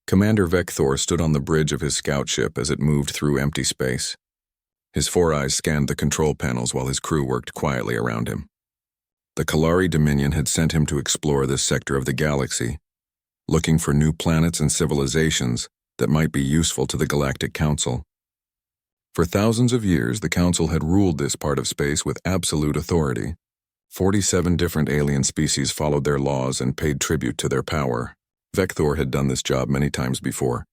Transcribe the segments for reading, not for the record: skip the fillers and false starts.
Commander Vector stood on the bridge of his scout ship as it moved through empty space. His four eyes scanned the control panels while his crew worked quietly around him. The Kalari Dominion had sent him to explore this sector of the galaxy, looking for new planets and civilizations that might be useful to the Galactic Council. For thousands of years, the Council had ruled this part of space with absolute authority. 47 different alien species followed their laws and paid tribute to their power. Vector had done this job many times before,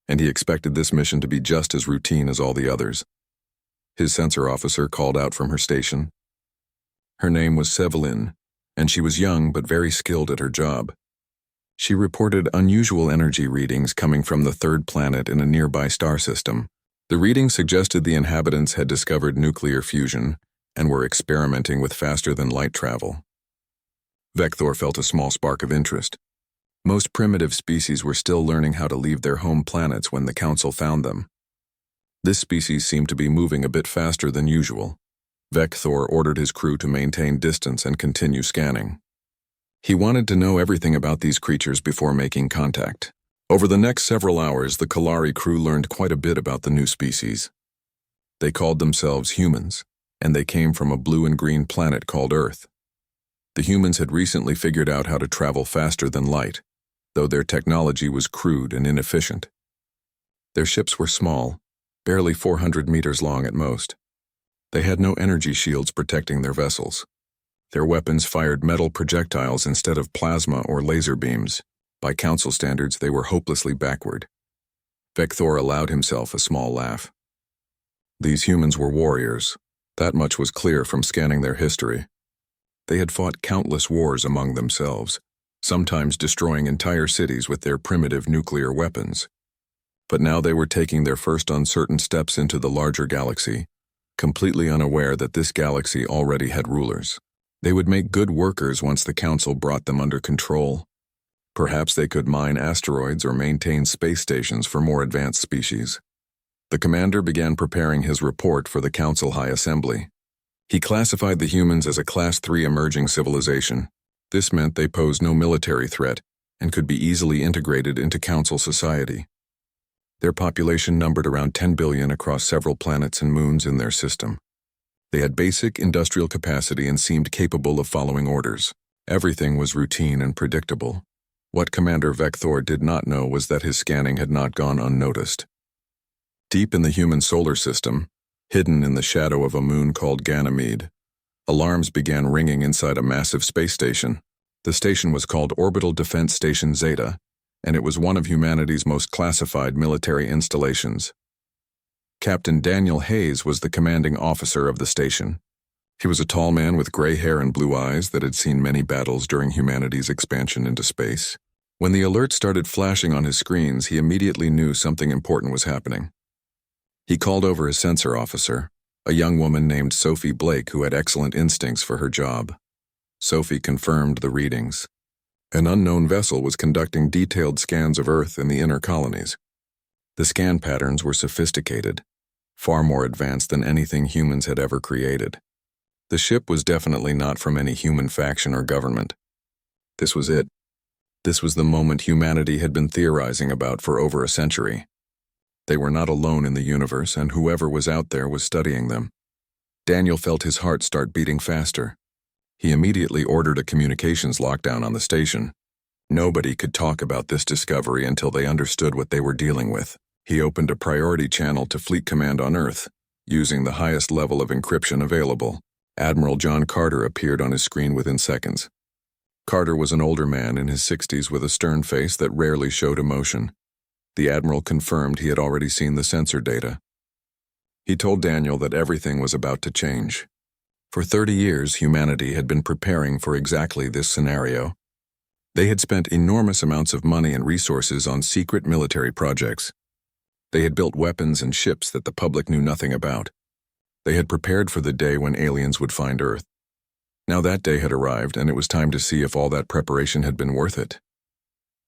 and he expected this mission to be just as routine as all the others. His sensor officer called out from her station. Her name was Sevelin, and she was young but very skilled at her job. She reported unusual energy readings coming from the third planet in a nearby star system. The readings suggested the inhabitants had discovered nuclear fusion and were experimenting with faster-than-light travel. Vector felt a small spark of interest. Most primitive species were still learning how to leave their home planets when the Council found them. This species seemed to be moving a bit faster than usual. Vector ordered his crew to maintain distance and continue scanning. He wanted to know everything about these creatures before making contact. Over the next several hours, the Kalari crew learned quite a bit about the new species. They called themselves humans, and they came from a blue and green planet called Earth. The humans had recently figured out how to travel faster than light, though their technology was crude and inefficient. Their ships were small, barely 400 meters long at most. They had no energy shields protecting their vessels. Their weapons fired metal projectiles instead of plasma or laser beams. By Council standards, they were hopelessly backward. Vector allowed himself a small laugh. These humans were warriors. That much was clear from scanning their history. They had fought countless wars among themselves, sometimes destroying entire cities with their primitive nuclear weapons. But now they were taking their first uncertain steps into the larger galaxy, completely unaware that this galaxy already had rulers. They would make good workers once the Council brought them under control. Perhaps they could mine asteroids or maintain space stations for more advanced species. The commander began preparing his report for the Council High Assembly. He classified the humans as a Class 3 emerging civilization. This meant they posed no military threat and could be easily integrated into Council society. Their population numbered around 10 billion across several planets and moons in their system. They had basic industrial capacity and seemed capable of following orders. Everything was routine and predictable. What Commander Vector did not know was that his scanning had not gone unnoticed. Deep in the human solar system, hidden in the shadow of a moon called Ganymede, alarms began ringing inside a massive space station. The station was called Orbital Defense Station Zeta, and it was one of humanity's most classified military installations. Captain Daniel Hayes was the commanding officer of the station. He was a tall man with gray hair and blue eyes that had seen many battles during humanity's expansion into space. When the alert started flashing on his screens, he immediately knew something important was happening. He called over his sensor officer, a young woman named Sophie Blake who had excellent instincts for her job. Sophie confirmed the readings. An unknown vessel was conducting detailed scans of Earth and the inner colonies. The scan patterns were sophisticated, far more advanced than anything humans had ever created. The ship was definitely not from any human faction or government. This was it. This was the moment humanity had been theorizing about for over a century. They were not alone in the universe, and whoever was out there was studying them. Daniel felt his heart start beating faster. He immediately ordered a communications lockdown on the station. Nobody could talk about this discovery until they understood what they were dealing with. He opened a priority channel to Fleet Command on Earth, using the highest level of encryption available. Admiral John Carter appeared on his screen within seconds. Carter was an older man in his 60s with a stern face that rarely showed emotion. The Admiral confirmed he had already seen the sensor data. He told Daniel that everything was about to change. For 30 years, humanity had been preparing for exactly this scenario. They had spent enormous amounts of money and resources on secret military projects. They had built weapons and ships that the public knew nothing about. They had prepared for the day when aliens would find Earth. Now that day had arrived, and it was time to see if all that preparation had been worth it.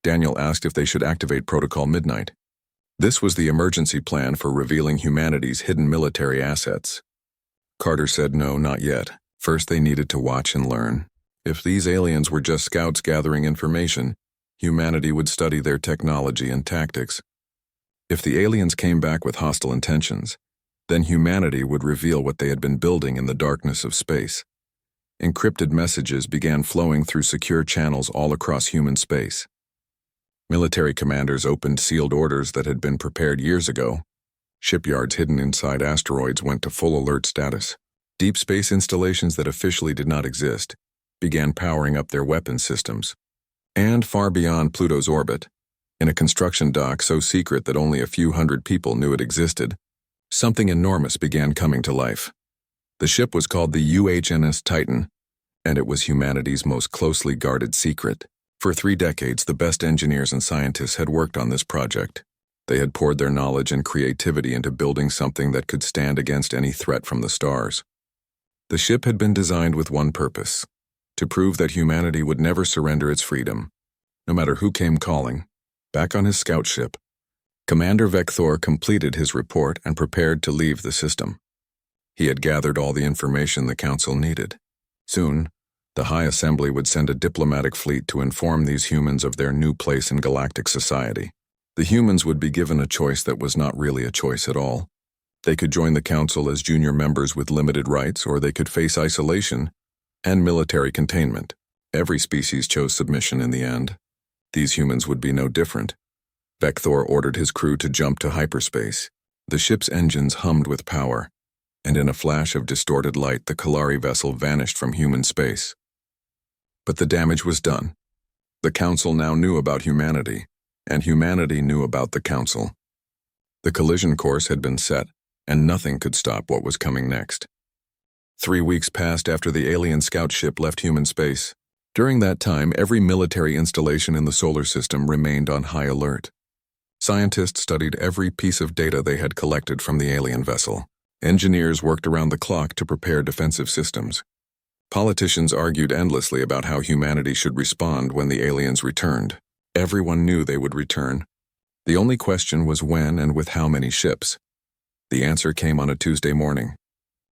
Daniel asked if they should activate Protocol Midnight. This was the emergency plan for revealing humanity's hidden military assets. Carter said no, not yet. First they needed to watch and learn. If these aliens were just scouts gathering information, humanity would study their technology and tactics. If the aliens came back with hostile intentions, then humanity would reveal what they had been building in the darkness of space. Encrypted messages began flowing through secure channels all across human space. Military commanders opened sealed orders that had been prepared years ago. Shipyards hidden inside asteroids went to full alert status. Deep space installations that officially did not exist began powering up their weapons systems. And far beyond Pluto's orbit, in a construction dock so secret that only a few hundred people knew it existed, something enormous began coming to life. The ship was called the UHMS Titan, and it was humanity's most closely guarded secret. For 3 decades, the best engineers and scientists had worked on this project. They had poured their knowledge and creativity into building something that could stand against any threat from the stars. The ship had been designed with one purpose: to prove that humanity would never surrender its freedom, no matter who came calling. Back on his scout ship, Commander Vector completed his report and prepared to leave the system. He had gathered all the information the Council needed. Soon, the High Assembly would send a diplomatic fleet to inform these humans of their new place in galactic society. The humans would be given a choice that was not really a choice at all. They could join the Council as junior members with limited rights, or they could face isolation and military containment. Every species chose submission in the end. These humans would be no different. Vector ordered his crew to jump to hyperspace. The ship's engines hummed with power, and in a flash of distorted light, the Kalari vessel vanished from human space. But the damage was done. The Council now knew about humanity, and humanity knew about the Council. The collision course had been set, and nothing could stop what was coming next. 3 weeks passed after the alien scout ship left human space. During that time, every military installation in the solar system remained on high alert. Scientists studied every piece of data they had collected from the alien vessel. Engineers worked around the clock to prepare defensive systems. Politicians argued endlessly about how humanity should respond when the aliens returned. Everyone knew they would return. The only question was when and with how many ships. The answer came on a Tuesday morning.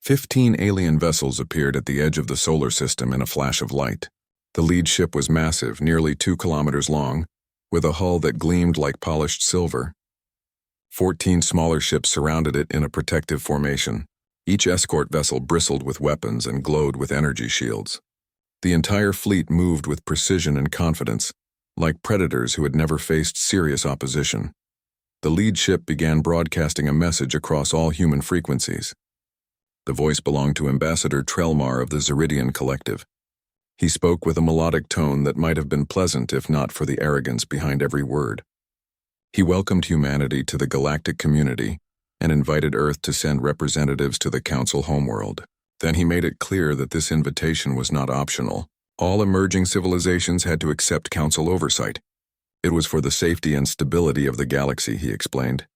15 alien vessels appeared at the edge of the solar system in a flash of light. The lead ship was massive, nearly 2 kilometers long, with a hull that gleamed like polished silver. 14 smaller ships surrounded it in a protective formation. Each escort vessel bristled with weapons and glowed with energy shields. The entire fleet moved with precision and confidence, like predators who had never faced serious opposition. The lead ship began broadcasting a message across all human frequencies. The voice belonged to Ambassador Trelmar of the Zeridian Collective. He spoke with a melodic tone that might have been pleasant if not for the arrogance behind every word. He welcomed humanity to the galactic community and invited Earth to send representatives to the Council homeworld. Then he made it clear that this invitation was not optional. All emerging civilizations had to accept Council oversight. It was for the safety and stability of the galaxy, he explained.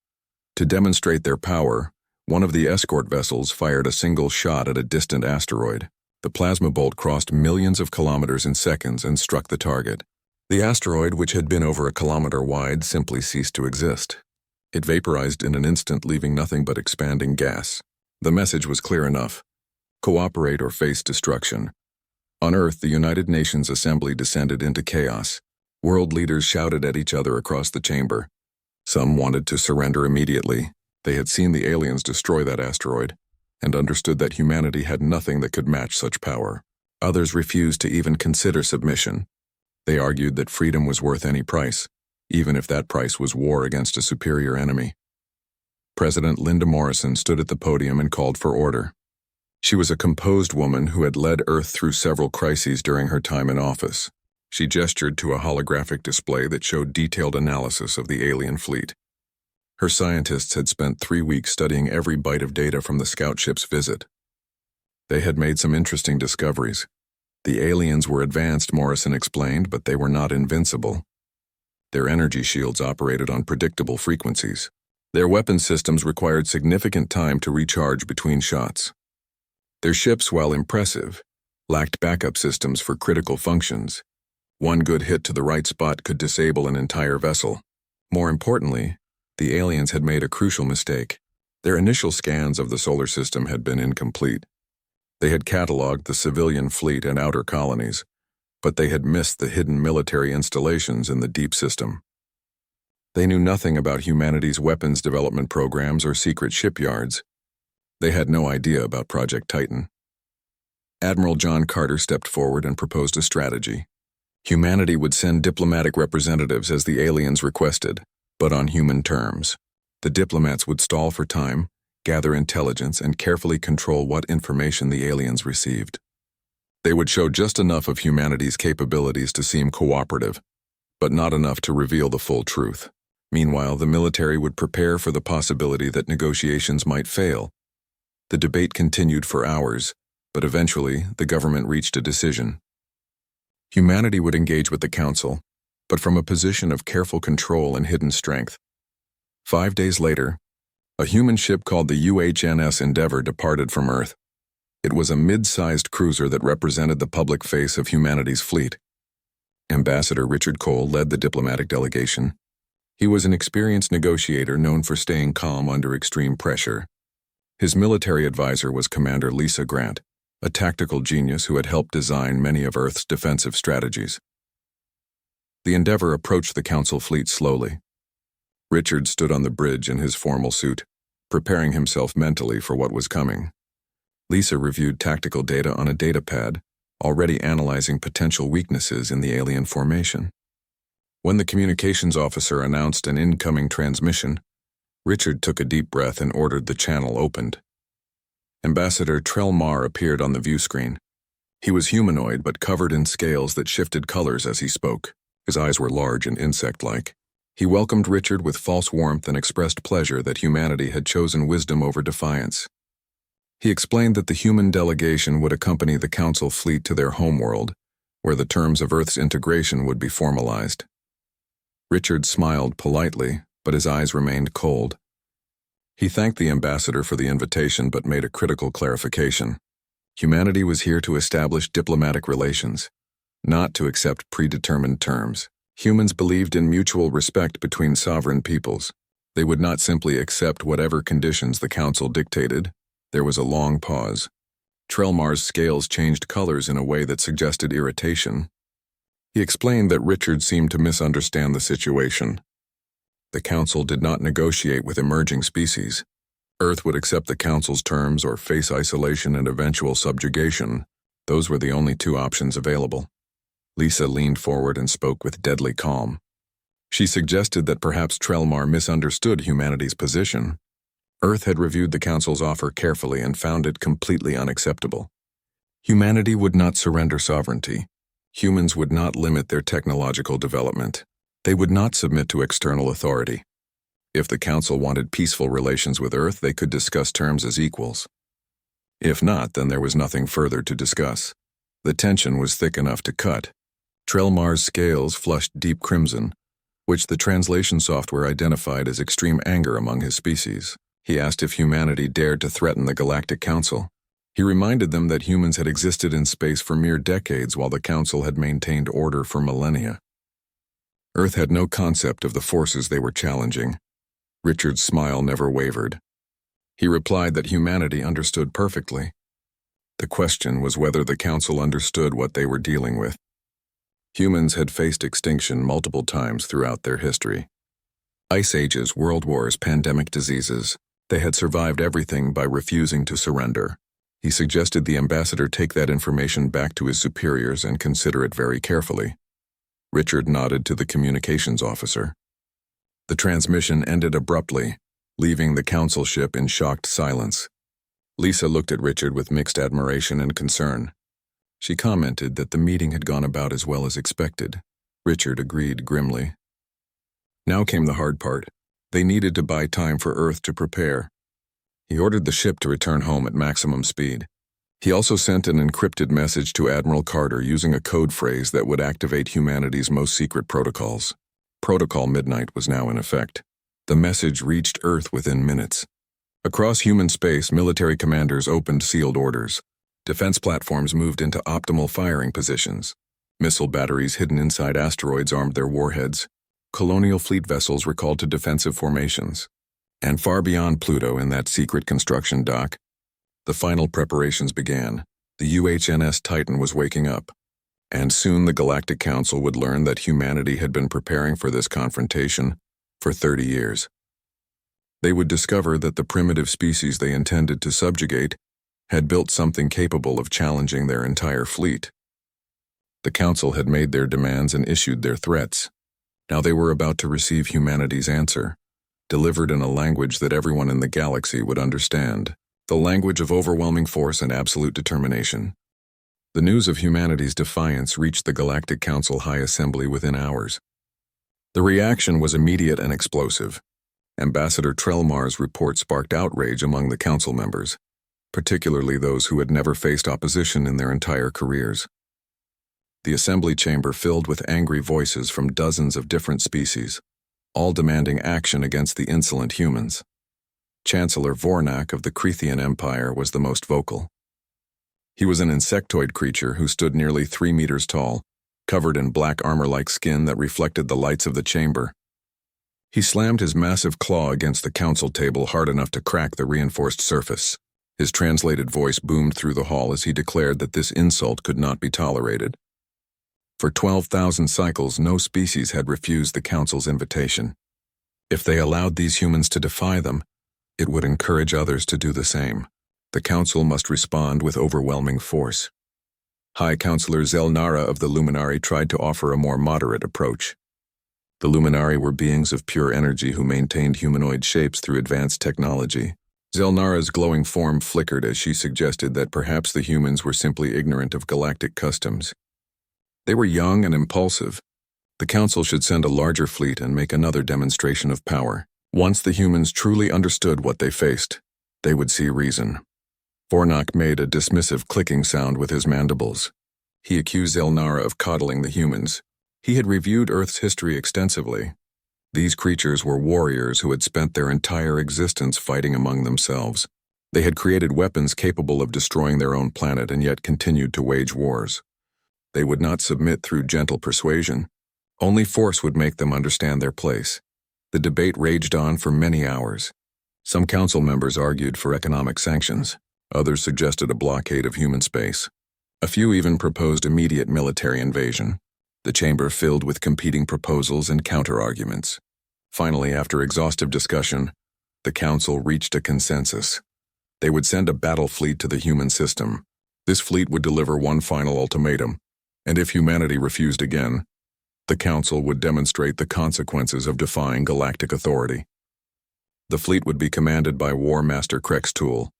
To demonstrate their power, one of the escort vessels fired a single shot at a distant asteroid. The plasma bolt crossed millions of kilometers in seconds and struck the target. The asteroid, which had been over a kilometer wide, simply ceased to exist. It vaporized in an instant, leaving nothing but expanding gas. The message was clear enough: cooperate or face destruction. On Earth, the United Nations Assembly descended into chaos. World leaders shouted at each other across the chamber. Some wanted to surrender immediately. They had seen the aliens destroy that asteroid and understood that humanity had nothing that could match such power. Others refused to even consider submission. They argued that freedom was worth any price, even if that price was war against a superior enemy. President Linda Morrison stood at the podium and called for order. She was a composed woman who had led Earth through several crises during her time in office. She gestured to a holographic display that showed detailed analysis of the alien fleet. Her scientists had spent 3 weeks studying every byte of data from the scout ship's visit. They had made some interesting discoveries. The aliens were advanced, Morrison explained, but they were not invincible. Their energy shields operated on predictable frequencies. Their weapon systems required significant time to recharge between shots. Their ships, while impressive, lacked backup systems for critical functions. One good hit to the right spot could disable an entire vessel. More importantly, the aliens had made a crucial mistake. Their initial scans of the solar system had been incomplete. They had cataloged the civilian fleet and outer colonies, but they had missed the hidden military installations in the deep system. They knew nothing about humanity's weapons development programs or secret shipyards. They had no idea about Project Titan. Admiral John Carter stepped forward and proposed a strategy. Humanity would send diplomatic representatives as the aliens requested, but on human terms. The diplomats would stall for time, gather intelligence, and carefully control what information the aliens received. They would show just enough of humanity's capabilities to seem cooperative, but not enough to reveal the full truth. Meanwhile, the military would prepare for the possibility that negotiations might fail. The debate continued for hours, but eventually the government reached a decision. Humanity would engage with the Council, but from a position of careful control and hidden strength. 5 days later, a human ship called the UHNS Endeavour departed from Earth. It was a mid-sized cruiser that represented the public face of humanity's fleet. Ambassador Richard Cole led the diplomatic delegation. He was an experienced negotiator known for staying calm under extreme pressure. His military advisor was Commander Lisa Grant, a tactical genius who had helped design many of Earth's defensive strategies. The Endeavour approached the Council fleet slowly. Richard stood on the bridge in his formal suit, preparing himself mentally for what was coming. Lisa reviewed tactical data on a datapad, already analyzing potential weaknesses in the alien formation. When the communications officer announced an incoming transmission, Richard took a deep breath and ordered the channel opened. Ambassador Trelmar appeared on the view screen. He was humanoid but covered in scales that shifted colors as he spoke. His eyes were large and insect-like. He welcomed Richard with false warmth and expressed pleasure that humanity had chosen wisdom over defiance. He explained that the human delegation would accompany the Council fleet to their homeworld, where the terms of Earth's integration would be formalized. Richard smiled politely, but his eyes remained cold. He thanked the ambassador for the invitation but made a critical clarification. Humanity was here to establish diplomatic relations, not to accept predetermined terms. Humans believed in mutual respect between sovereign peoples. They would not simply accept whatever conditions the Council dictated. There was a long pause. Trelmar's scales changed colors in a way that suggested irritation. He explained that Richard seemed to misunderstand the situation. The Council did not negotiate with emerging species. Earth would accept the Council's terms or face isolation and eventual subjugation. Those were the only two options available. Lisa leaned forward and spoke with deadly calm. She suggested that perhaps Trelmar misunderstood humanity's position. Earth had reviewed the Council's offer carefully and found it completely unacceptable. Humanity would not surrender sovereignty. Humans would not limit their technological development. They would not submit to external authority. If the Council wanted peaceful relations with Earth, they could discuss terms as equals. If not, then there was nothing further to discuss. The tension was thick enough to cut. Trelmar's scales flushed deep crimson, which the translation software identified as extreme anger among his species. He asked if humanity dared to threaten the Galactic Council. He reminded them that humans had existed in space for mere decades while the Council had maintained order for millennia. Earth had no concept of the forces they were challenging. Richard's smile never wavered. He replied that humanity understood perfectly. The question was whether the Council understood what they were dealing with. Humans had faced extinction multiple times throughout their history. Ice ages, world wars, pandemic diseases. They had survived everything by refusing to surrender. He suggested the ambassador take that information back to his superiors and consider it very carefully. Richard nodded to the communications officer. The transmission ended abruptly, leaving the Council ship in shocked silence. Lisa looked at Richard with mixed admiration and concern. She commented that the meeting had gone about as well as expected. Richard agreed grimly. Now came the hard part. They needed to buy time for Earth to prepare. He ordered the ship to return home at maximum speed. He also sent an encrypted message to Admiral Carter using a code phrase that would activate humanity's most secret protocols. Protocol Midnight was now in effect. The message reached Earth within minutes. Across human space, military commanders opened sealed orders. Defense platforms moved into optimal firing positions. Missile batteries hidden inside asteroids armed their warheads. Colonial fleet vessels recalled to defensive formations. And far beyond Pluto in that secret construction dock, the final preparations began. The UHNS Titan was waking up. And soon the Galactic Council would learn that humanity had been preparing for this confrontation for 30 years. They would discover that the primitive species they intended to subjugate had built something capable of challenging their entire fleet. The Council had made their demands and issued their threats. Now they were about to receive humanity's answer, delivered in a language that everyone in the galaxy would understand, the language of overwhelming force and absolute determination. The news of humanity's defiance reached the Galactic Council High Assembly within hours. The reaction was immediate and explosive. Ambassador Trelmar's report sparked outrage among the council members, particularly those who had never faced opposition in their entire careers. The assembly chamber filled with angry voices from dozens of different species, all demanding action against the insolent humans. Chancellor Vornak of the Crethean Empire was the most vocal. He was an insectoid creature who stood nearly 3 meters tall, covered in black armor-like skin that reflected the lights of the chamber. He slammed his massive claw against the council table hard enough to crack the reinforced surface. His translated voice boomed through the hall as he declared that this insult could not be tolerated. For 12,000 cycles, no species had refused the council's invitation. If they allowed these humans to defy them, it would encourage others to do the same. The council must respond with overwhelming force. High Counselor Zelnara of the Luminari tried to offer a more moderate approach. The Luminari were beings of pure energy who maintained humanoid shapes through advanced technology. Zelnara's glowing form flickered as she suggested that perhaps the humans were simply ignorant of galactic customs. They were young and impulsive. The council should send a larger fleet and make another demonstration of power. Once the humans truly understood what they faced, they would see reason. Vornak made a dismissive clicking sound with his mandibles. He accused Zelnara of coddling the humans. He had reviewed Earth's history extensively. These creatures were warriors who had spent their entire existence fighting among themselves. They had created weapons capable of destroying their own planet and yet continued to wage wars. They would not submit through gentle persuasion. Only force would make them understand their place. The debate raged on for many hours. Some council members argued for economic sanctions. Others suggested a blockade of human space. A few even proposed immediate military invasion. The chamber filled with competing proposals and counter-arguments. Finally, after exhaustive discussion, the council reached a consensus. They would send a battle fleet to the human system. This fleet would deliver one final ultimatum, and if humanity refused again, the council would demonstrate the consequences of defying galactic authority. The fleet would be commanded by War Master Krextool,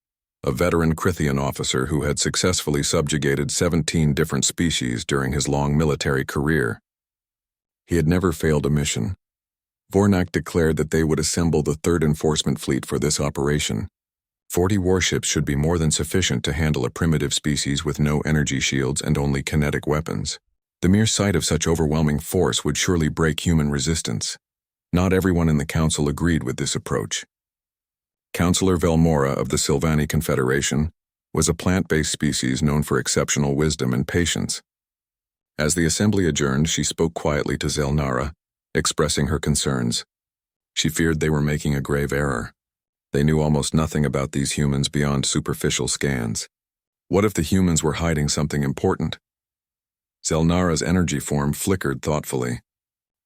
a veteran Crethean officer who had successfully subjugated 17 different species during his long military career. He had never failed a mission. Vornak declared that they would assemble the 3rd Enforcement Fleet for this operation. 40 warships should be more than sufficient to handle a primitive species with no energy shields and only kinetic weapons. The mere sight of such overwhelming force would surely break human resistance. Not everyone in the council agreed with this approach. Counselor Velmora of the Sylvani Confederation was a plant-based species known for exceptional wisdom and patience. As the assembly adjourned, she spoke quietly to Zelnara, expressing her concerns. She feared they were making a grave error. They knew almost nothing about these humans beyond superficial scans. What if the humans were hiding something important? Zelnara's energy form flickered thoughtfully.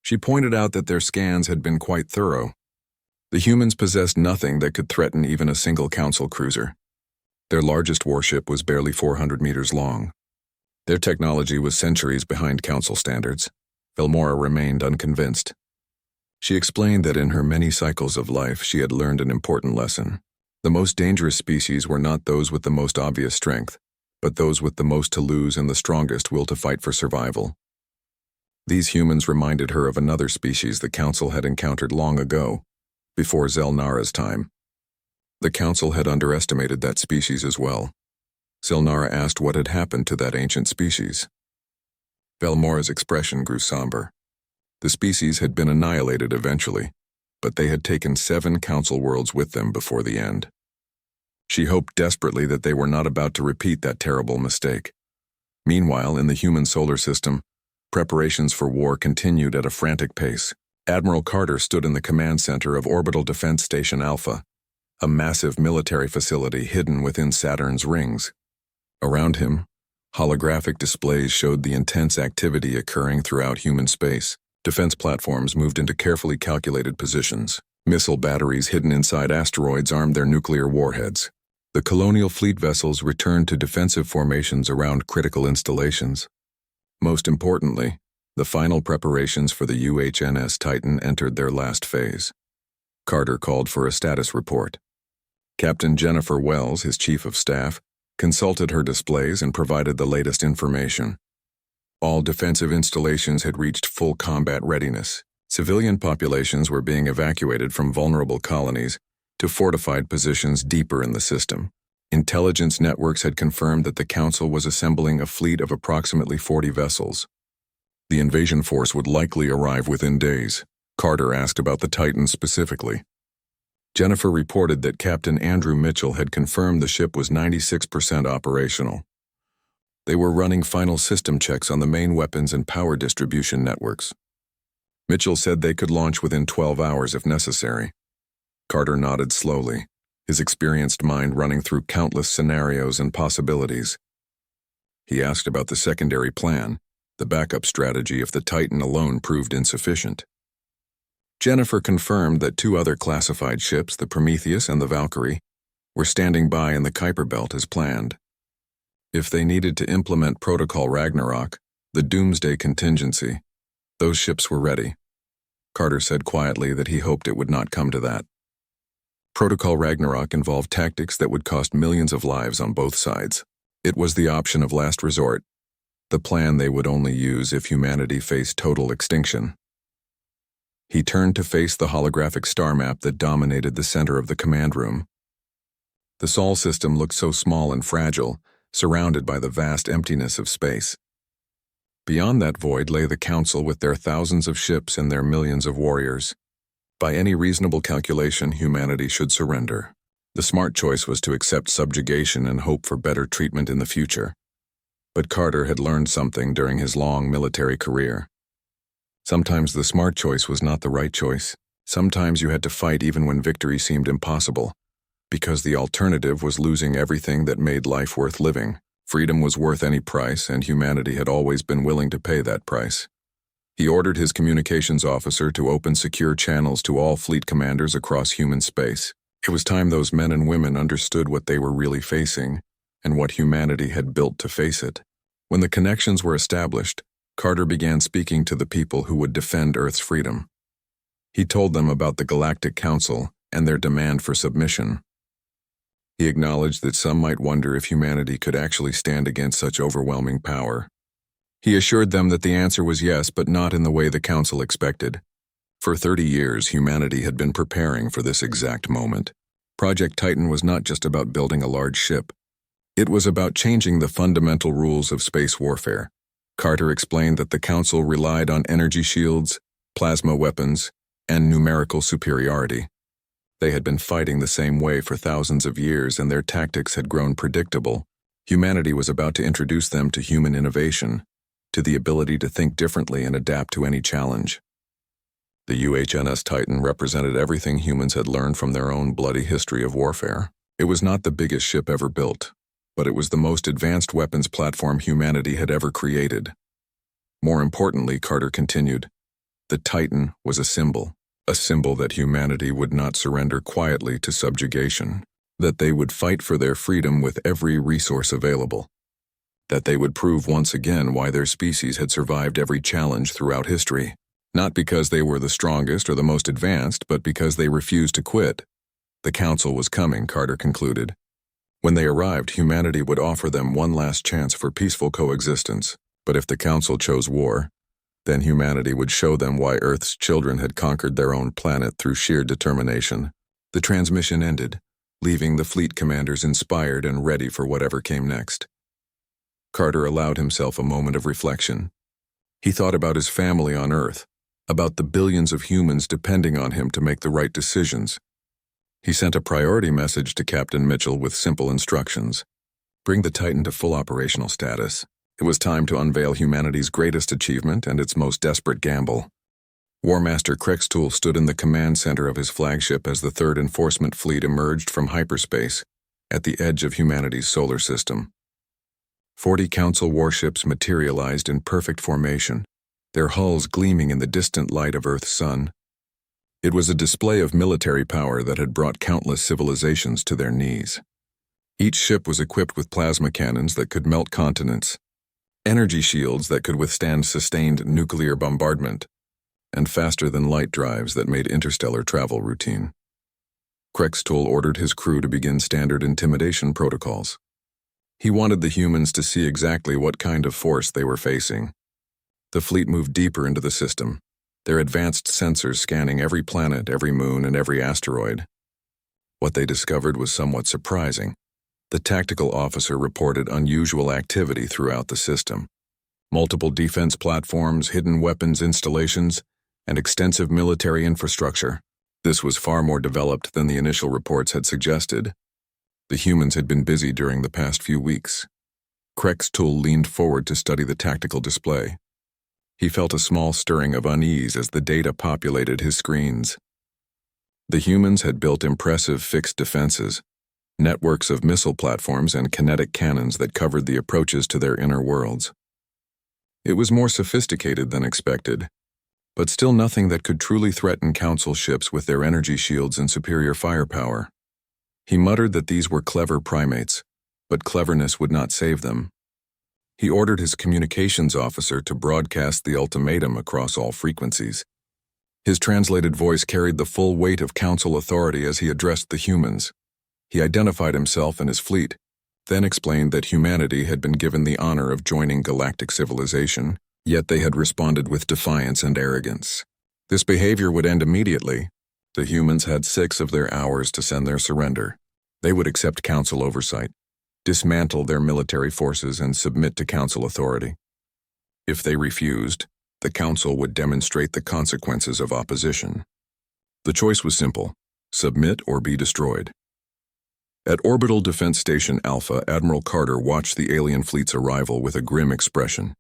She pointed out that their scans had been quite thorough. The humans possessed nothing that could threaten even a single council cruiser. Their largest warship was barely 400 meters long. Their technology was centuries behind council standards. Velmora remained unconvinced. She explained that in her many cycles of life she had learned an important lesson. The most dangerous species were not those with the most obvious strength, but those with the most to lose and the strongest will to fight for survival. These humans reminded her of another species the council had encountered long ago, before Zelnara's time. The council had underestimated that species as well. Zelnara asked what had happened to that ancient species. Velmora's expression grew somber. The species had been annihilated eventually, but they had taken 7 council worlds with them before the end. She hoped desperately that they were not about to repeat that terrible mistake. Meanwhile, in the human solar system, preparations for war continued at a frantic pace. Admiral Carter stood in the command center of Orbital Defense Station Alpha, a massive military facility hidden within Saturn's rings. Around him, Holographic displays showed the intense activity occurring throughout human space. Defense platforms moved into carefully calculated positions. Missile batteries hidden inside asteroids armed their nuclear warheads. The colonial fleet vessels returned to defensive formations around critical installations. Most importantly, the final preparations for the UHNS Titan entered their last phase. Carter called for a status report. Captain Jennifer Wells, his chief of staff, consulted her displays and provided the latest information. All defensive installations had reached full combat readiness. Civilian populations were being evacuated from vulnerable colonies to fortified positions deeper in the system. Intelligence networks had confirmed that the Council was assembling a fleet of approximately 40 vessels. The invasion force would likely arrive within days. Carter asked about the Titan specifically. Jennifer reported that Captain Andrew Mitchell had confirmed the ship was 96% operational. They were running final system checks on the main weapons and power distribution networks. Mitchell said they could launch within 12 hours if necessary. Carter nodded slowly, his experienced mind running through countless scenarios and possibilities. He asked about the secondary plan, the backup strategy if the Titan alone proved insufficient. Jennifer confirmed that 2 other classified ships, the Prometheus and the Valkyrie, were standing by in the Kuiper Belt as planned. If they needed to implement Protocol Ragnarok, the Doomsday Contingency, those ships were ready. Carter said quietly that he hoped it would not come to that. Protocol Ragnarok involved tactics that would cost millions of lives on both sides. It was the option of last resort, the plan they would only use if humanity faced total extinction. He turned to face the holographic star map that dominated the center of the command room. The Sol system looked so small and fragile, surrounded by the vast emptiness of space. Beyond that void lay the Council with their thousands of ships and their millions of warriors. By any reasonable calculation, humanity should surrender. The smart choice was to accept subjugation and hope for better treatment in the future. But Carter had learned something during his long military career. Sometimes the smart choice was not the right choice. Sometimes you had to fight even when victory seemed impossible, because the alternative was losing everything that made life worth living. Freedom was worth any price, and humanity had always been willing to pay that price. He ordered his communications officer to open secure channels to all fleet commanders across human space. It was time those men and women understood what they were really facing, and what humanity had built to face it. When the connections were established, Carter began speaking to the people who would defend Earth's freedom. He told them about the Galactic Council and their demand for submission. He acknowledged that some might wonder if humanity could actually stand against such overwhelming power. He assured them that the answer was yes, but not in the way the Council expected. For 30 years, humanity had been preparing for this exact moment. Project Titan was not just about building a large ship. It was about changing the fundamental rules of space warfare. Carter explained that the Council relied on energy shields, plasma weapons, and numerical superiority. They had been fighting the same way for thousands of years, and their tactics had grown predictable. Humanity was about to introduce them to human innovation, to the ability to think differently and adapt to any challenge. The UHNS Titan represented everything humans had learned from their own bloody history of warfare. It was not the biggest ship ever built, but it was the most advanced weapons platform humanity had ever created. More importantly, Carter continued, the Titan was a symbol that humanity would not surrender quietly to subjugation, that they would fight for their freedom with every resource available, that they would prove once again why their species had survived every challenge throughout history, not because they were the strongest or the most advanced, but because they refused to quit. The Council was coming, Carter concluded. When they arrived, humanity would offer them one last chance for peaceful coexistence. But if the Council chose war, then humanity would show them why Earth's children had conquered their own planet through sheer determination. The transmission ended, leaving the fleet commanders inspired and ready for whatever came next. Carter allowed himself a moment of reflection. He thought about his family on Earth, about the billions of humans depending on him to make the right decisions. He sent a priority message to Captain Mitchell with simple instructions. Bring the Titan to full operational status. It was time to unveil humanity's greatest achievement and its most desperate gamble. War Master Krextool stood in the command center of his flagship as the Third Enforcement Fleet emerged from hyperspace at the edge of humanity's solar system. 40 Council warships materialized in perfect formation, their hulls gleaming in the distant light of Earth's sun. It was a display of military power that had brought countless civilizations to their knees. Each ship was equipped with plasma cannons that could melt continents, energy shields that could withstand sustained nuclear bombardment, and faster-than-light drives that made interstellar travel routine. Krextul ordered his crew to begin standard intimidation protocols. He wanted the humans to see exactly what kind of force they were facing. The fleet moved deeper into the system, their advanced sensors scanning every planet, every moon, and every asteroid. What they discovered was somewhat surprising. The tactical officer reported unusual activity throughout the system. Multiple defense platforms, hidden weapons installations, and extensive military infrastructure. This was far more developed than the initial reports had suggested. The humans had been busy during the past few weeks. Krextul leaned forward to study the tactical display. He felt a small stirring of unease as the data populated his screens. The humans had built impressive fixed defenses, networks of missile platforms and kinetic cannons that covered the approaches to their inner worlds. It was more sophisticated than expected, but still nothing that could truly threaten Council ships with their energy shields and superior firepower. He muttered that these were clever primates, but cleverness would not save them. He ordered his communications officer to broadcast the ultimatum across all frequencies. His translated voice carried the full weight of Council authority as he addressed the humans. He identified himself and his fleet, then explained that humanity had been given the honor of joining galactic civilization, yet they had responded with defiance and arrogance. This behavior would end immediately. The humans had 6 of their hours to send their surrender. They would accept Council oversight, dismantle their military forces, and submit to Council authority. If they refused, the Council would demonstrate the consequences of opposition. The choice was simple: submit or be destroyed. At Orbital Defense Station Alpha, Admiral Carter watched the alien fleet's arrival with a grim expression.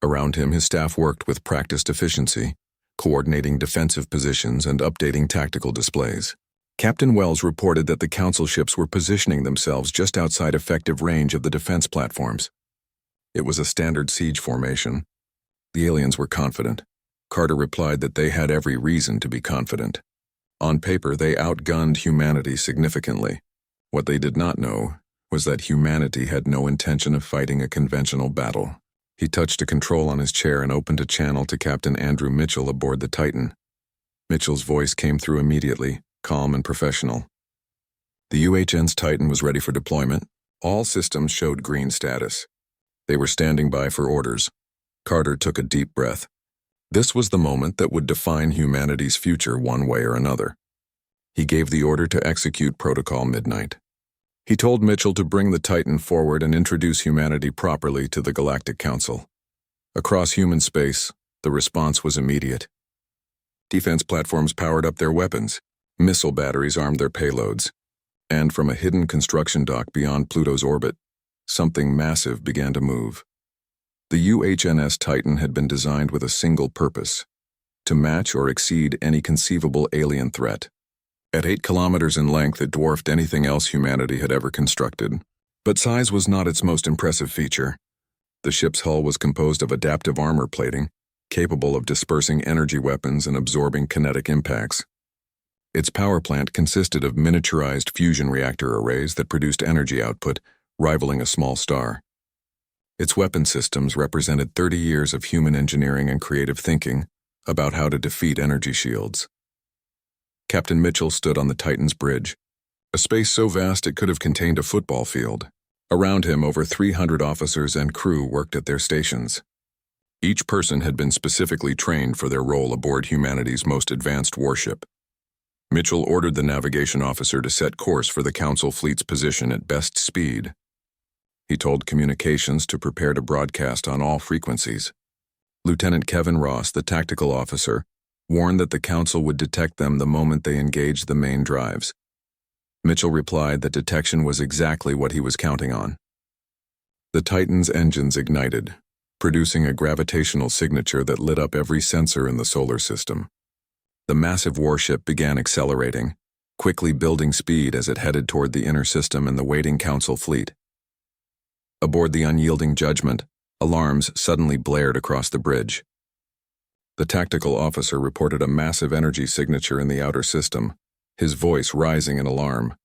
Around him, his staff worked with practiced efficiency, coordinating defensive positions and updating tactical displays. Captain Wells reported that the Council ships were positioning themselves just outside effective range of the defense platforms. It was a standard siege formation. The aliens were confident. Carter replied that they had every reason to be confident. On paper, they outgunned humanity significantly. What they did not know was that humanity had no intention of fighting a conventional battle. He touched a control on his chair and opened a channel to Captain Andrew Mitchell aboard the Titan. Mitchell's voice came through immediately, calm and professional. The UHN's Titan was ready for deployment. All systems showed green status. They were standing by for orders. Carter took a deep breath. This was the moment that would define humanity's future one way or another. He gave the order to execute Protocol Midnight. He told Mitchell to bring the Titan forward and introduce humanity properly to the Galactic Council. Across human space, the response was immediate. Defense platforms powered up their weapons, missile batteries armed their payloads, and from a hidden construction dock beyond Pluto's orbit, something massive began to move. The UHNS Titan had been designed with a single purpose: to match or exceed any conceivable alien threat. At 8 kilometers in length, it dwarfed anything else humanity had ever constructed. But size was not its most impressive feature. The ship's hull was composed of adaptive armor plating, capable of dispersing energy weapons and absorbing kinetic impacts. Its power plant consisted of miniaturized fusion reactor arrays that produced energy output rivaling a small star. Its weapon systems represented 30 years of human engineering and creative thinking about how to defeat energy shields. Captain Mitchell stood on the Titan's bridge, a space so vast it could have contained a football field. Around him, over 300 officers and crew worked at their stations. Each person had been specifically trained for their role aboard humanity's most advanced warship. Mitchell ordered the navigation officer to set course for the Council fleet's position at best speed. He told communications to prepare to broadcast on all frequencies. Lieutenant Kevin Ross, the tactical officer, warned that the Council would detect them the moment they engaged the main drives. Mitchell replied that detection was exactly what he was counting on. The Titan's engines ignited, producing a gravitational signature that lit up every sensor in the solar system. The massive warship began accelerating, quickly building speed as it headed toward the inner system and the waiting Council fleet. Aboard the unyielding Judgment, alarms suddenly blared across the bridge. The tactical officer reported a massive energy signature in the outer system, his voice rising in alarm.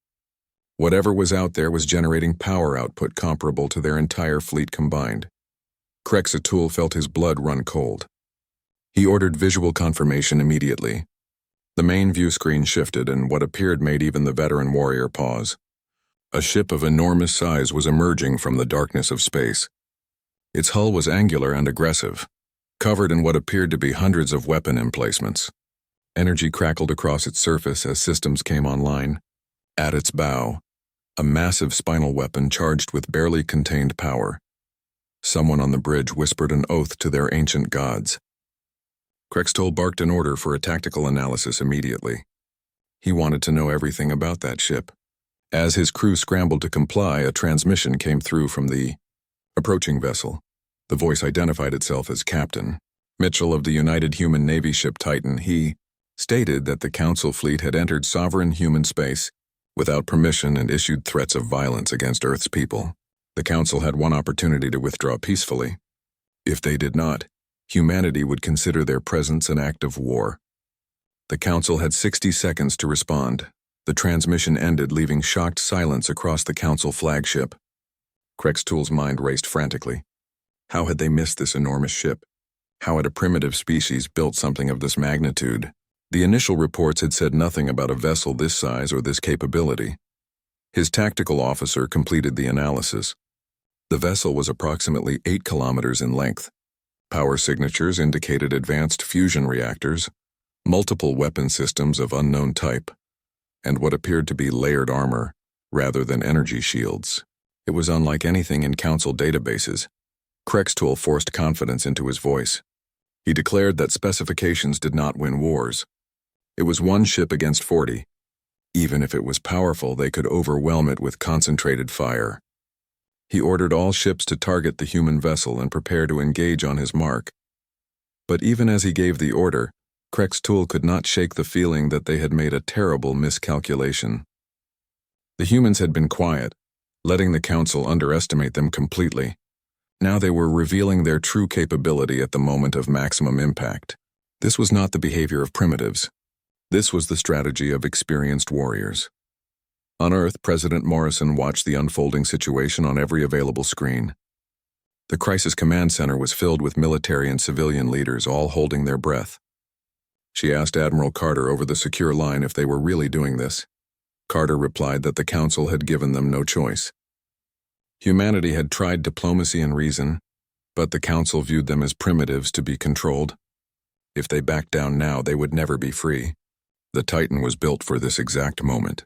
Whatever was out there was generating power output comparable to their entire fleet combined. Krexatul felt his blood run cold. He ordered visual confirmation immediately. The main view screen shifted, and what appeared made even the veteran warrior pause. A ship of enormous size was emerging from the darkness of space. Its hull was angular and aggressive, covered in what appeared to be hundreds of weapon emplacements. Energy crackled across its surface as systems came online. At its bow, a massive spinal weapon charged with barely contained power. Someone on the bridge whispered an oath to their ancient gods. Krexatul barked an order for a tactical analysis immediately. He wanted to know everything about that ship. As his crew scrambled to comply, a transmission came through from the approaching vessel. The voice identified itself as Captain Mitchell of the United Human Navy ship Titan. He stated that the Council fleet had entered sovereign human space without permission and issued threats of violence against Earth's people. The Council had one opportunity to withdraw peacefully. If they did not, humanity would consider their presence an act of war. The Council had 60 seconds to respond. The transmission ended, leaving shocked silence across the Council flagship. Krexatul's mind raced frantically. How had they missed this enormous ship? How had a primitive species built something of this magnitude? The initial reports had said nothing about a vessel this size or this capability. His tactical officer completed the analysis. The vessel was approximately 8 kilometers in length. Power signatures indicated advanced fusion reactors, multiple weapon systems of unknown type, and what appeared to be layered armor rather than energy shields. It was unlike anything in Council databases. Krexatul forced confidence into his voice. He declared that specifications did not win wars. It was one ship against 40. Even if it was powerful, they could overwhelm it with concentrated fire. He ordered all ships to target the human vessel and prepare to engage on his mark. But even as he gave the order, Krexatul could not shake the feeling that they had made a terrible miscalculation. The humans had been quiet, letting the Council underestimate them completely. Now they were revealing their true capability at the moment of maximum impact. This was not the behavior of primitives. This was the strategy of experienced warriors. On Earth, President Morrison watched the unfolding situation on every available screen. The Crisis Command Center was filled with military and civilian leaders, all holding their breath. She asked Admiral Carter over the secure line if they were really doing this. Carter replied that the Council had given them no choice. Humanity had tried diplomacy and reason, but the Council viewed them as primitives to be controlled. If they backed down now, they would never be free. The Titan was built for this exact moment.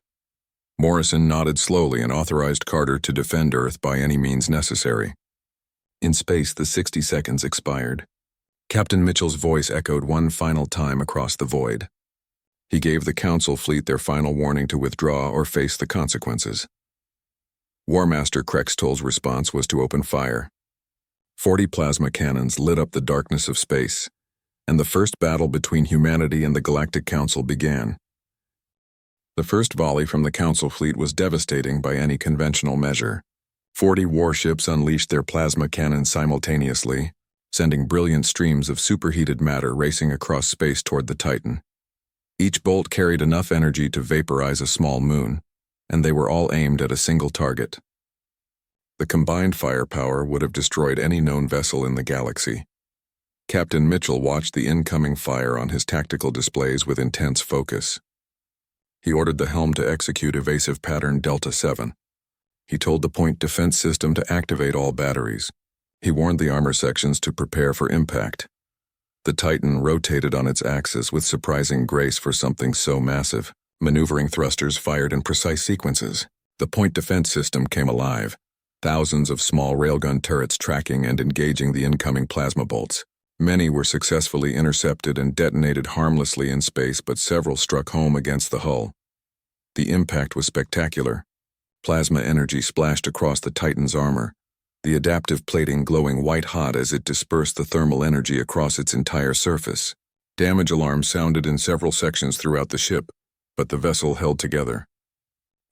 Morrison nodded slowly and authorized Carter to defend Earth by any means necessary. In space, the 60 seconds expired. Captain Mitchell's voice echoed one final time across the void. He gave the Council fleet their final warning to withdraw or face the consequences. War Master Krexatul's response was to open fire. 40 plasma cannons lit up the darkness of space, and the first battle between humanity and the Galactic Council began. The first volley from the Council fleet was devastating by any conventional measure. 40 warships unleashed their plasma cannons simultaneously, sending brilliant streams of superheated matter racing across space toward the Titan. Each bolt carried enough energy to vaporize a small moon, and they were all aimed at a single target. The combined firepower would have destroyed any known vessel in the galaxy. Captain Mitchell watched the incoming fire on his tactical displays with intense focus. He ordered the helm to execute evasive pattern Delta 7. He told the point defense system to activate all batteries. He warned the armor sections to prepare for impact. The Titan rotated on its axis with surprising grace for something so massive. Maneuvering thrusters fired in precise sequences. The point defense system came alive. Thousands of small railgun turrets tracking and engaging the incoming plasma bolts. Many were successfully intercepted and detonated harmlessly in space, but several struck home against the hull. The impact was spectacular. Plasma energy splashed across the Titan's armor, the adaptive plating glowing white-hot as it dispersed the thermal energy across its entire surface. Damage alarms sounded in several sections throughout the ship, but the vessel held together.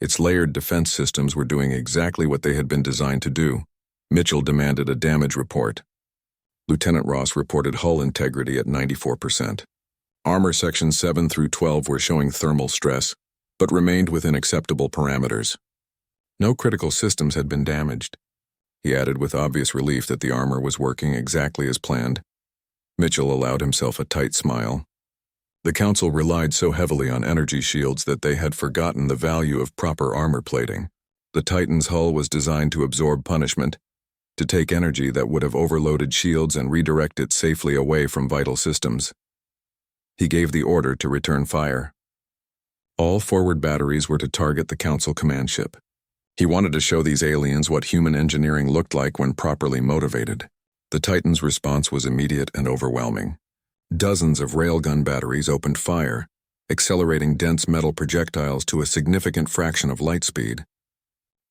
Its layered defense systems were doing exactly what they had been designed to do. Mitchell demanded a damage report. Lieutenant Ross reported hull integrity at 94%. Armor sections 7 through 12 were showing thermal stress, but remained within acceptable parameters. No critical systems had been damaged. He added with obvious relief that the armor was working exactly as planned. Mitchell allowed himself a tight smile. The Council relied so heavily on energy shields that they had forgotten the value of proper armor plating. The Titan's hull was designed to absorb punishment, to take energy that would have overloaded shields and redirect it safely away from vital systems. He gave the order to return fire. All forward batteries were to target the Council command ship. He wanted to show these aliens what human engineering looked like when properly motivated. The Titan's response was immediate and overwhelming. Dozens of railgun batteries opened fire, accelerating dense metal projectiles to a significant fraction of light speed.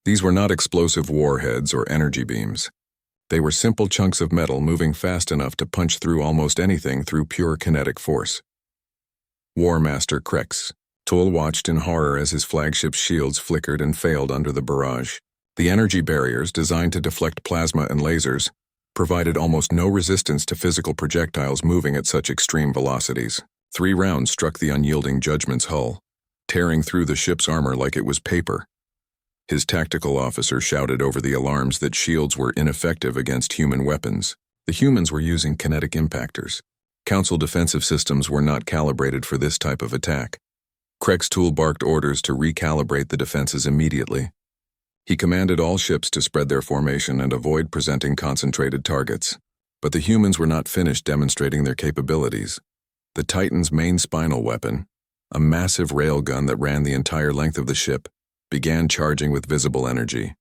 These were not explosive warheads or energy beams. They were simple chunks of metal moving fast enough to punch through almost anything through pure kinetic force. War Master Krex Tool watched in horror as his flagship's shields flickered and failed under the barrage. The energy barriers, designed to deflect plasma and lasers, provided almost no resistance to physical projectiles moving at such extreme velocities. 3 rounds struck the unyielding Judgment's hull, tearing through the ship's armor like it was paper. His tactical officer shouted over the alarms that shields were ineffective against human weapons. The humans were using kinetic impactors. Council defensive systems were not calibrated for this type of attack. Krex Tool barked orders to recalibrate the defenses immediately. He commanded all ships to spread their formation and avoid presenting concentrated targets. But the humans were not finished demonstrating their capabilities. The Titan's main spinal weapon, a massive railgun that ran the entire length of the ship, began charging with visible energy.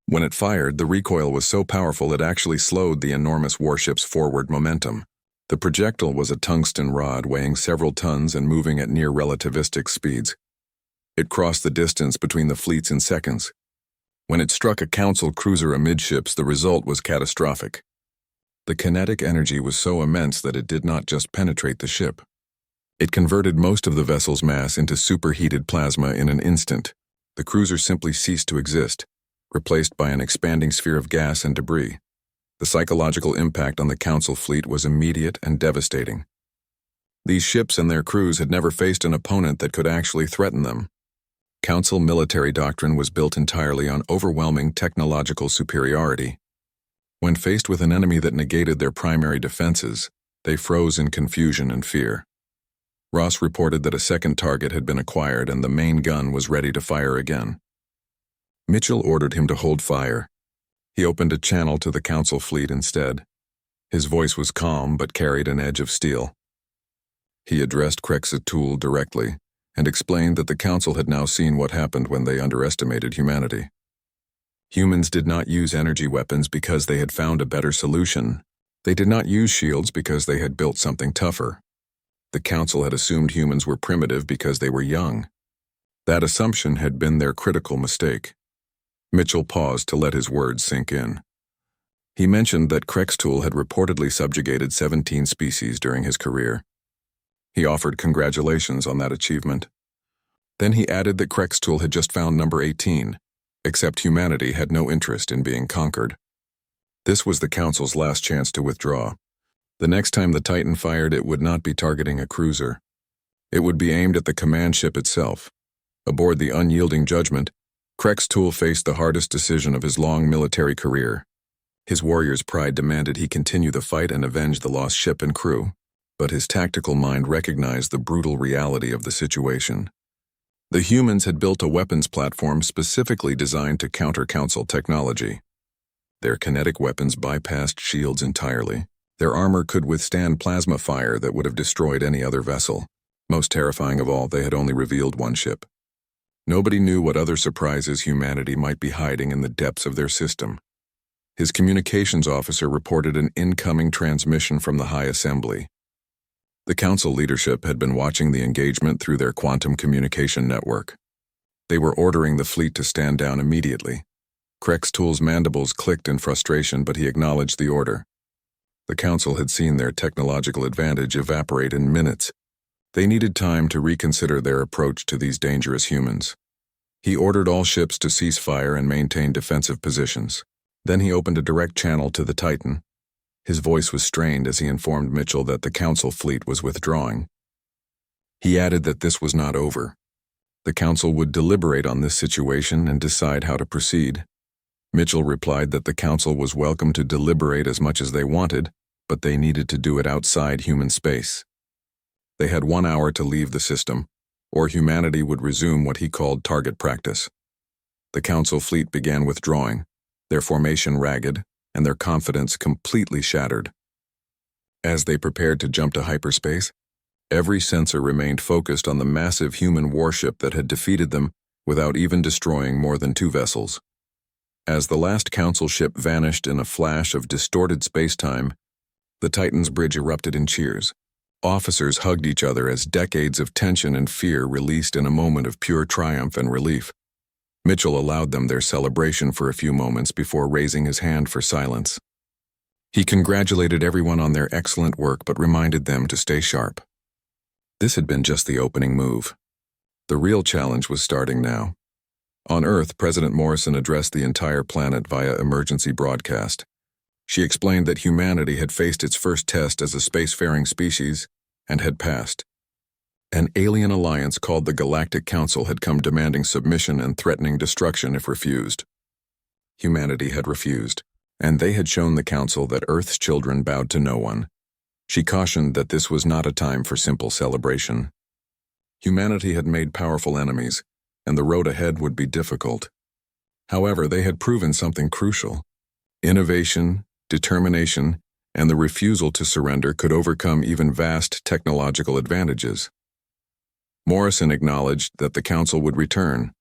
When it fired, the recoil was so powerful it actually slowed the enormous warship's forward momentum. The projectile was a tungsten rod weighing several tons and moving at near relativistic speeds. It crossed the distance between the fleets in seconds. When it struck a Council cruiser amidships, the result was catastrophic. The kinetic energy was so immense that it did not just penetrate the ship. It converted most of the vessel's mass into superheated plasma in an instant. The cruiser simply ceased to exist, replaced by an expanding sphere of gas and debris. The psychological impact on the Council fleet was immediate and devastating. These ships and their crews had never faced an opponent that could actually threaten them. Council military doctrine was built entirely on overwhelming technological superiority. When faced with an enemy that negated their primary defenses, they froze in confusion and fear. Ross reported that a second target had been acquired and the main gun was ready to fire again. Mitchell ordered him to hold fire. He opened a channel to the Council fleet instead. His voice was calm but carried an edge of steel. He addressed Krex Tool directly and explained that the Council had now seen what happened when they underestimated humanity. Humans did not use energy weapons because they had found a better solution. They did not use shields because they had built something tougher. The Council had assumed humans were primitive because they were young. That assumption had been their critical mistake. Mitchell paused to let his words sink in. He mentioned that Krex Tool had reportedly subjugated 17 species during his career. He offered congratulations on that achievement. Then he added that Krex Tool had just found number 18, except humanity had no interest in being conquered. This was the Council's last chance to withdraw. The next time the Titan fired, it would not be targeting a cruiser. It would be aimed at the command ship itself. Aboard the unyielding Judgment, Krex Tool faced the hardest decision of his long military career. His warrior's pride demanded he continue the fight and avenge the lost ship and crew, but his tactical mind recognized the brutal reality of the situation. The humans had built a weapons platform specifically designed to counter Council technology. Their kinetic weapons bypassed shields entirely. Their armor could withstand plasma fire that would have destroyed any other vessel. Most terrifying of all, they had only revealed one ship. Nobody knew what other surprises humanity might be hiding in the depths of their system. His communications officer reported an incoming transmission from the High Assembly. The Council leadership had been watching the engagement through their quantum communication network. They were ordering the fleet to stand down immediately. Krex Tool's mandibles clicked in frustration, but he acknowledged the order. The Council had seen their technological advantage evaporate in minutes. They needed time to reconsider their approach to these dangerous humans. He ordered all ships to cease fire and maintain defensive positions. Then he opened a direct channel to the Titan. His voice was strained as he informed Mitchell that the Council fleet was withdrawing. He added that this was not over. The Council would deliberate on this situation and decide how to proceed. Mitchell replied that the Council was welcome to deliberate as much as they wanted, but they needed to do it outside human space. They had 1 hour to leave the system, or humanity would resume what he called target practice. The Council fleet began withdrawing, their formation ragged, and their confidence completely shattered. As they prepared to jump to hyperspace, every sensor remained focused on the massive human warship that had defeated them without even destroying more than 2 vessels. As the last Council ship vanished in a flash of distorted space-time, the Titan's bridge erupted in cheers. Officers hugged each other as decades of tension and fear released in a moment of pure triumph and relief. Mitchell allowed them their celebration for a few moments before raising his hand for silence. He congratulated everyone on their excellent work but reminded them to stay sharp. This had been just the opening move. The real challenge was starting now. On Earth, President Morrison addressed the entire planet via emergency broadcast. She explained that humanity had faced its first test as a spacefaring species and had passed. An alien alliance called the Galactic Council had come demanding submission and threatening destruction if refused. Humanity had refused, and they had shown the Council that Earth's children bowed to no one. She cautioned that this was not a time for simple celebration. Humanity had made powerful enemies, and the road ahead would be difficult. However, they had proven something crucial. Innovation, determination, and the refusal to surrender could overcome even vast technological advantages. Morrison acknowledged that the Council would return.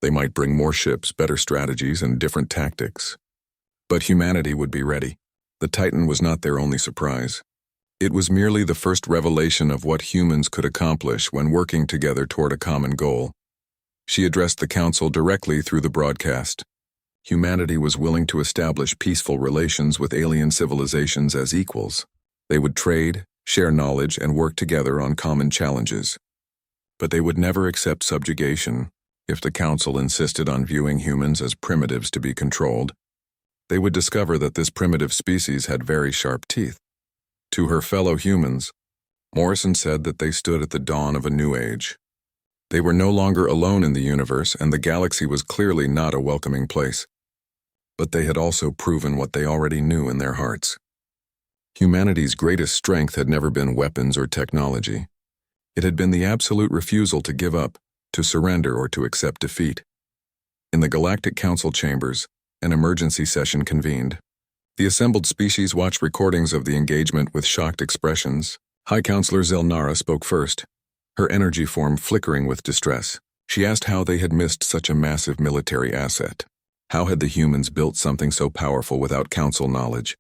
They might bring more ships, better strategies, and different tactics. But humanity would be ready. The Titan was not their only surprise. It was merely the first revelation of what humans could accomplish when working together toward a common goal. She addressed the Council directly through the broadcast. Humanity was willing to establish peaceful relations with alien civilizations as equals. They would trade, share knowledge, and work together on common challenges. But they would never accept subjugation. If the Council insisted on viewing humans as primitives to be controlled, they would discover that this primitive species had very sharp teeth. To her fellow humans, Morrison said that they stood at the dawn of a new age. They were no longer alone in the universe, and the galaxy was clearly not a welcoming place. But they had also proven what they already knew in their hearts. Humanity's greatest strength had never been weapons or technology. It had been the absolute refusal to give up, to surrender, or to accept defeat. In the Galactic Council chambers, an emergency session convened. The assembled species watched recordings of the engagement with shocked expressions. High Counselor Zelnara spoke first, her energy form flickering with distress. She asked how they had missed such a massive military asset. How had the humans built something so powerful without Council knowledge?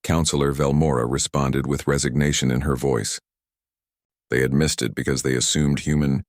Counselor Velmora responded with resignation in her voice. They had missed it because they assumed human